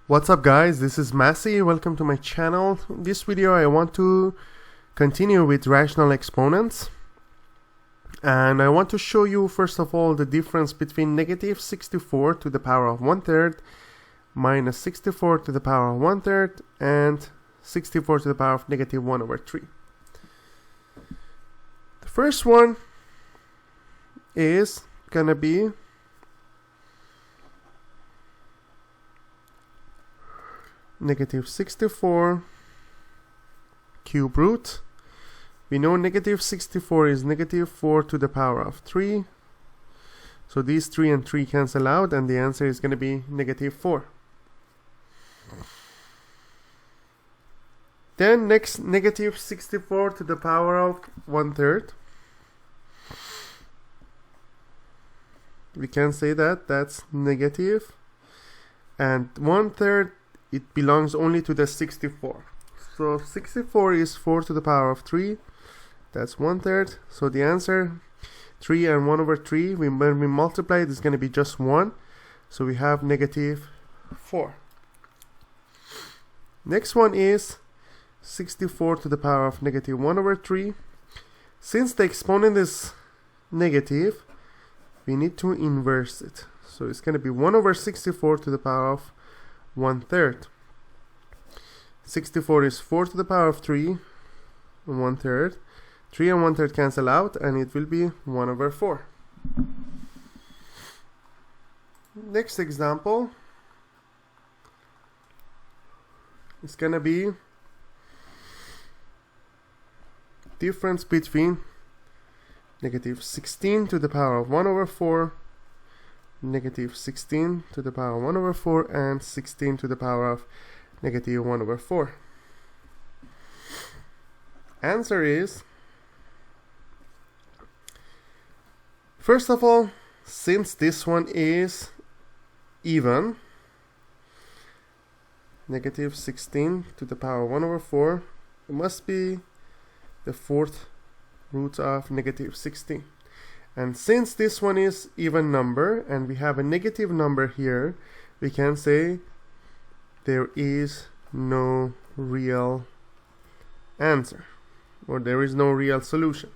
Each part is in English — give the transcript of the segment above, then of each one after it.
What's up guys, this is Masi, welcome to my channel. In this video I want to continue with rational exponents, and I want to show you first of all the difference between negative 64 to the power of 1/3 minus 64 to the power of 1/3 and 64 to the power of negative 1/3. The first one is gonna be negative 64 cube root. We know negative 64 is negative 4 to the power of 3. So these 3 and 3 cancel out, and the answer is going to be negative 4. Then next, negative 64 to the power of 1/3. We can say that that's negative, and 1/3, it belongs only to the 64. So 64 is 4 to the power of 3. That's 1/3. So the answer, 3 and 1/3, when we multiply it, is going to be just 1. So we have negative 4. Next one is 64 to the power of negative 1/3. Since the exponent is negative, we need to inverse it. So it's going to be 1/64 to the power of 1/3. 64 is 4 to the power of 3 and 1/3. 3 and 1/3 cancel out, and it will be 1/4. Next example is gonna be difference between negative 16 to the power of 1/4, negative 16 to the power of 1/4, and 16 to the power of negative 1/4. Answer is, first of all, since this one is even, negative 16 to the power of 1/4, it must be the fourth root of negative 16. And since this one is even number and we have a negative number here, we can say there is no real answer, or there is no real solution.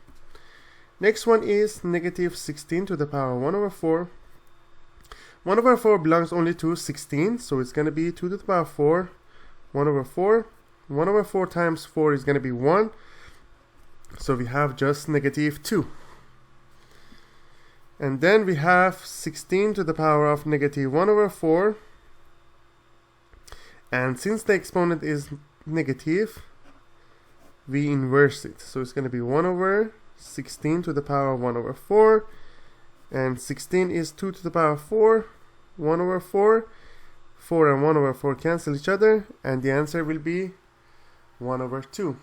Next one is negative 16 to the power of 1/4. 1/4 belongs only to 16, so it's going to be 2 to the power of 4, 1/4. 1/4 times 4 is going to be 1, so we have just negative 2. And then we have 16 to the power of negative 1/4. And since the exponent is negative, we inverse it. So it's going to be 1/16 to the power of 1/4. And 16 is 2 to the power of 4. 1/4. 4 and 1/4 cancel each other. And the answer will be 1/2.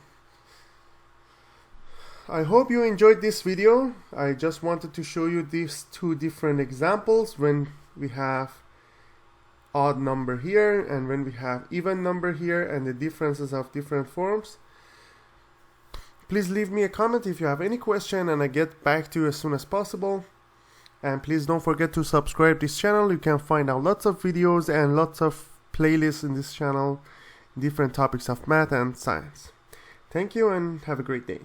I hope you enjoyed this video. I just wanted to show you these two different examples when we have odd number here and when we have even number here, and the differences of different forms. Please leave me a comment if you have any question, and I get back to you as soon as possible. And please don't forget to subscribe this channel. You can find out lots of videos and lots of playlists in this channel, different topics of math and science. Thank you and have a great day.